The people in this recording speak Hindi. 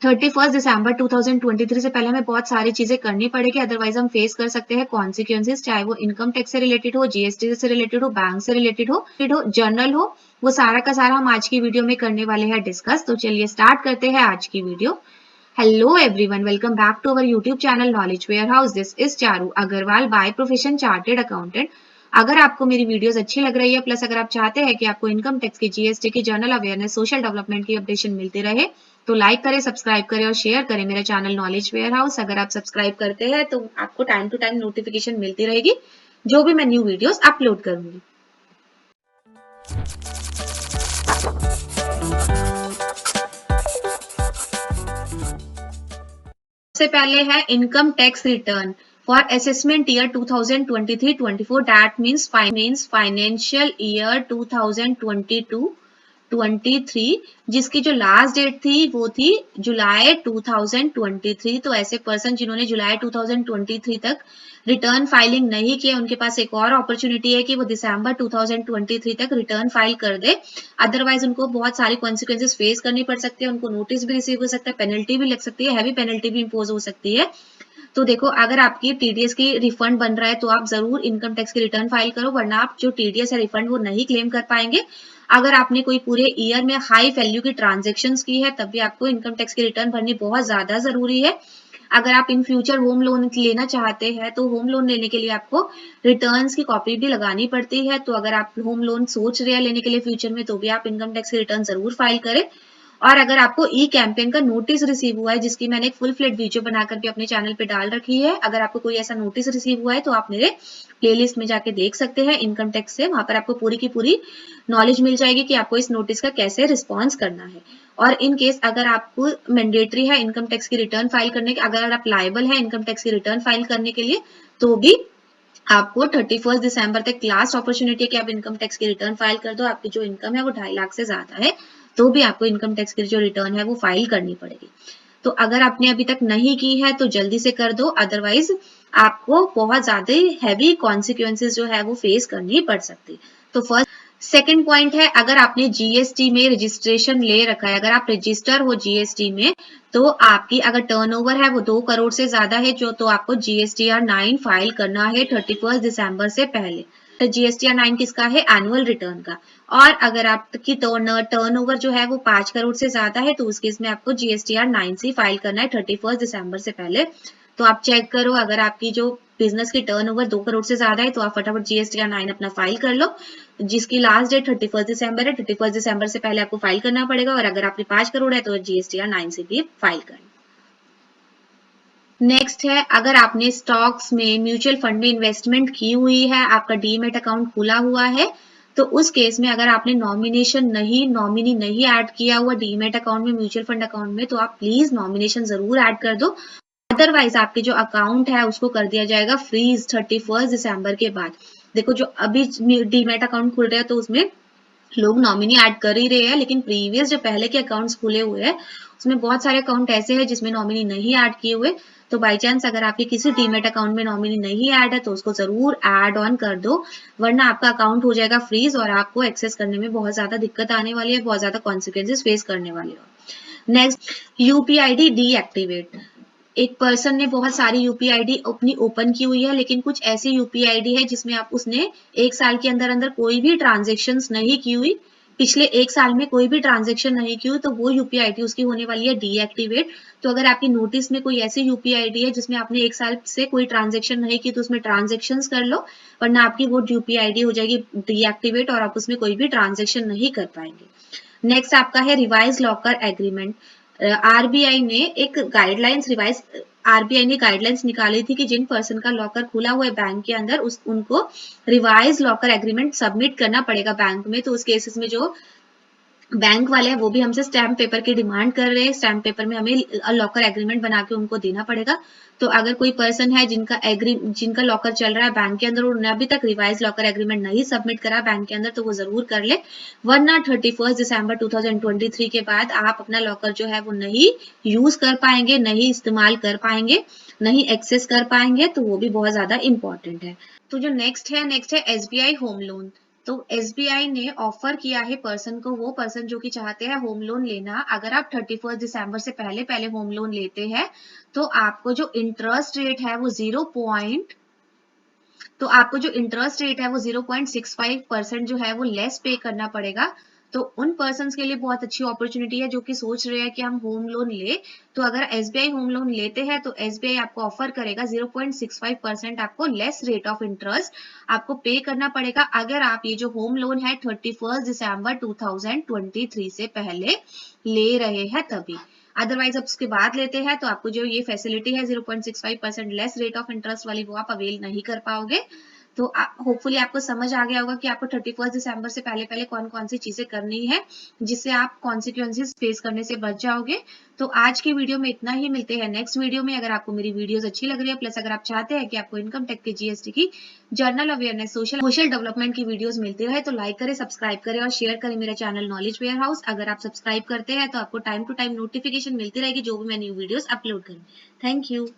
31 दिसंबर 2023 से पहले हमें बहुत सारी चीजें करनी पड़ेगी, अदरवाइज हम फेस कर सकते हैं कॉन्सिक्वेंसेस, चाहे वो इनकम टैक्स से रिलेटेड हो, जीएसटी से रिलेटेड हो, बैंक से रिलेटेड हो, जर्नल हो, वो सारा का सारा हम आज की वीडियो में करने वाले हैं डिस्कस। तो चलिए स्टार्ट करते हैं आज की video. Hello everyone, welcome back to our YouTube channel knowledge warehouse. This is Charu Agarwal, by profession chartered accountant. अगर आपको मेरी वीडियोस अच्छी लग रही है, प्लस अगर आप चाहते हैं कि आपको इनकम टैक्स की, जीएसटी की, जर्नल अवेयरनेस, सोशल डेवलपमेंट की अपडेशन मिलती रहे, तो लाइक करें, सब्सक्राइब करें और शेयर करें मेरा चैनल नॉलेज वेयर हाउस। अगर आप सब्सक्राइब करते हैं तो आपको टाइम टू टाइम नोटिफिकेशन मिलती रहेगी जो भी मैं न्यू वीडियोस अपलोड करूंगी। सबसे पहले है income tax return for assessment year 2023-24, that means financial year 2022-23, जिसकी जो लास्ट डेट थी वो थी जुलाई 2023। तो ऐसे पर्सन जिन्होंने जुलाई 2023 तक रिटर्न फाइलिंग नहीं किया, उनके पास एक और अपॉर्चुनिटी है कि वो दिसंबर 2023 तक रिटर्न फाइल कर दे। अदरवाइज उनको बहुत सारी कॉन्सिक्वेंसेस फेस करनी पड़ सकती है, उनको नोटिस भी रिसीव हो सकता है, पेनल्टी भी लग सकती है, हैवी पेनल्टी भी इम्पोज हो सकती है। तो देखो, अगर आपकी टीडीएस की रिफंड बन रहा है तो आप जरूर इनकम टैक्स की रिटर्न फाइल करो, वरना आप जो टीडीएस है रिफंड वो नहीं क्लेम कर पाएंगे। अगर आपने कोई पूरे ईयर में हाई वैल्यू की ट्रांजेक्शन्स की है तब भी आपको इनकम टैक्स की रिटर्न भरनी बहुत ज्यादा जरूरी है। अगर आप इन फ्यूचर होम लोन लेना चाहते हैं तो होम लोन लेने के लिए आपको रिटर्न्स की कॉपी भी लगानी पड़ती है। तो अगर आप होम लोन सोच रहे हैं लेने के लिए फ्यूचर में, तो भी आप इनकम टैक्स की रिटर्न जरूर फाइल करें। और अगर आपको ई कैंपेन का नोटिस रिसीव हुआ है, जिसकी मैंने एक फुल फ्लेड वीडियो बनाकर भी अपने चैनल पे डाल रखी है, अगर आपको कोई ऐसा नोटिस रिसीव हुआ है तो आप मेरे प्लेलिस्ट में जाके देख सकते हैं इनकम टैक्स से, वहां पर आपको पूरी की पूरी नॉलेज मिल जाएगी कि आपको इस नोटिस का कैसे रिस्पॉन्स करना है। और इन केस अगर आपको मैंडेटरी है इनकम टैक्स की रिटर्न फाइल करने के, अगर आप लायबल है इनकम टैक्स की रिटर्न फाइल करने के लिए, तो भी आपको 31 दिसंबर तक लास्ट अपॉर्चुनिटी है कि आप इनकम टैक्स की रिटर्न फाइल कर दो। आपकी जो इनकम है वो 2.5 लाख से ज्यादा है तो भी आपको इनकम टैक्स की जो रिटर्न है वो फाइल करनी पड़ेगी। तो अगर आपने अभी तक नहीं की है तो जल्दी से कर दो, अदरवाइज आपको बहुत ज्यादा हैवी कॉन्सिक्वेंसेस जो है वो फेस करनी पड़ सकती। तो फर्स्ट सेकंड पॉइंट है, अगर आपने जीएसटी में रजिस्ट्रेशन ले रखा है, अगर आप रजिस्टर हो जीएसटी में, तो आपकी अगर टर्नओवर है वो 2 करोड़ से ज्यादा है जो, तो आपको जीएसटीआर 9 फाइल करना है 31 दिसंबर से पहले। तो जीएसटीआर 9 किसका है? एनुअल रिटर्न का। और अगर आपकी टर्नओवर जो है वो 5 करोड़ से ज्यादा है तो उस केस में आपको जीएसटीआर 9 से फाइल करना है 31 दिसंबर से पहले। तो आप चेक करो, अगर आपकी जो बिजनेस की टर्नओवर 2 करोड़ से ज्यादा है तो आप फटाफट जीएसटीआर 9 अपना फाइल कर लो, जिसकी लास्ट डेट 31 दिसंबर है। 31 दिसंबर से पहले आपको फाइल करना पड़ेगा। और अगर आपकी 5 करोड़ है तो जीएसटीआर 9 से भी फाइल करना। नेक्स्ट है, अगर आपने स्टॉक्स में, म्यूचुअल फंड में इन्वेस्टमेंट की हुई है, आपका डीमेट अकाउंट खुला हुआ है, तो उस केस में अगर आपने नॉमिनी नहीं ऐड किया हुआ डीमेट अकाउंट में, म्यूचुअल फंड अकाउंट में, तो आप प्लीज नॉमिनेशन जरूर ऐड कर दो। अदरवाइज आपके जो अकाउंट है उसको कर दिया जाएगा फ्रीज 31 दिसंबर के बाद। देखो, जो अभी डीमेट अकाउंट खुल रहे हैं तो उसमें लोग नॉमिनी ऐड कर ही रहे हैं, लेकिन प्रीवियस जो पहले के अकाउंट्स खुले हुए हैं उसमें बहुत सारे अकाउंट ऐसे हैं जिसमें नॉमिनी नहीं ऐड किए हुए। तो बाई चांस अगर आपके किसी डीमेट अकाउंट में नॉमिनी नहीं ऐड है तो उसको जरूर ऐड ऑन कर दो, वरना आपका अकाउंट हो जाएगा फ्रीज और आपको एक्सेस करने में बहुत ज्यादा दिक्कत आने वाली है, बहुत ज्यादा कॉन्सिक्वेंसेस फेस करने वाले हो। Next, UPI ID deactivate. एक पर्सन ने बहुत सारी यूपीआईडी अपनी ओपन की हुई है, लेकिन कुछ ऐसी यूपीआईडी है जिसमें आप उसने 1 साल के अंदर अंदर कोई भी ट्रांजेक्शन्स नहीं की हुई, पिछले 1 साल में कोई भी ट्रांजेक्शन नहीं की हुई, तो वो यूपीआईडी उसकी होने वाली है डीएक्टिवेट। तो अगर आपकी नोटिस में कोई ऐसी यूपीआईडी है जिसमें आपने 1 साल से कोई ट्रांजेक्शन नहीं की तो उसमें ट्रांजेक्शन्स कर लो, वरना आपकी वो यूपीआईडी हो जाएगी डीएक्टिवेट और आप उसमें कोई भी ट्रांजेक्शन नहीं कर पाएंगे। नेक्स्ट आपका है रिवाइज लॉकर एग्रीमेंट। आरबीआई ने एक गाइडलाइंस निकाली थी कि जिन पर्सन का लॉकर खुला हुआ है बैंक के अंदर उनको रिवाइज लॉकर एग्रीमेंट सबमिट करना पड़ेगा बैंक में। तो उस केसेस में जो बैंक वाले हैं वो भी हमसे स्टैम्प पेपर की डिमांड कर रहे हैं, स्टैम्प पेपर में हमें लॉकर एग्रीमेंट बना के उनको देना पड़ेगा। तो अगर कोई पर्सन है जिनका लॉकर चल रहा है बैंक के अंदर और उन्होंने अभी तक रिवाइज लॉकर एग्रीमेंट नहीं सबमिट करा बैंक के अंदर, तो वो जरूर कर ले, वरना 31 दिसंबर 2023 के बाद आप अपना लॉकर जो है वो नहीं यूज कर पाएंगे, नहीं इस्तेमाल कर पाएंगे, नहीं एक्सेस कर पाएंगे। तो वो भी बहुत ज्यादा इंपॉर्टेंट है। तो जो नेक्स्ट है एसबीआई होम लोन। तो SBI ने ऑफर किया है पर्सन को, वो पर्सन जो कि चाहते हैं होम लोन लेना, अगर आप 31 दिसंबर से पहले पहले होम लोन लेते हैं तो आपको जो इंटरेस्ट रेट है वो 0.65% जो है वो लेस पे करना पड़ेगा। तो उन पर्सन्स के लिए बहुत अच्छी अपॉर्चुनिटी है जो कि सोच रहे हैं कि हम होम लोन ले, तो अगर SBI होम लोन लेते हैं तो SBI आपको ऑफर करेगा 0.65% आपको लेस रेट ऑफ इंटरेस्ट आपको पे करना पड़ेगा, अगर आप ये जो होम लोन है 31 दिसंबर 2023 से पहले ले रहे हैं तभी। अदरवाइज आप उसके बाद लेते हैं तो आपको जो ये फैसिलिटी है 0.65% लेस रेट ऑफ इंटरेस्ट वाली वो आप अवेल नहीं कर पाओगे। तो होपफुली आपको समझ आ गया होगा कि आपको 31 दिसंबर से पहले पहले कौन कौन सी चीजें करनी है जिससे आप कॉन्सिक्वेंसेस फेस करने से बच जाओगे। तो आज की वीडियो में इतना ही, मिलते हैं नेक्स्ट वीडियो में। अगर आपको मेरी वीडियोस अच्छी लग रही है, प्लस अगर आप चाहते हैं कि आपको इनकम टैक्स के GST की जर्नल अवेयरनेस सोशल डेवलपमेंट की वीडियोस मिलती रहे, तो लाइक करें, सब्सक्राइब करें और शेयर करें मेरा चैनल नॉलेज वेयर हाउस। अगर आप सब्सक्राइब करते हैं तो आपको टाइम टू टाइम नोटिफिकेशन मिलती रहेगी जो भी मैं न्यू वीडियोस अपलोड करूँ। Thank you.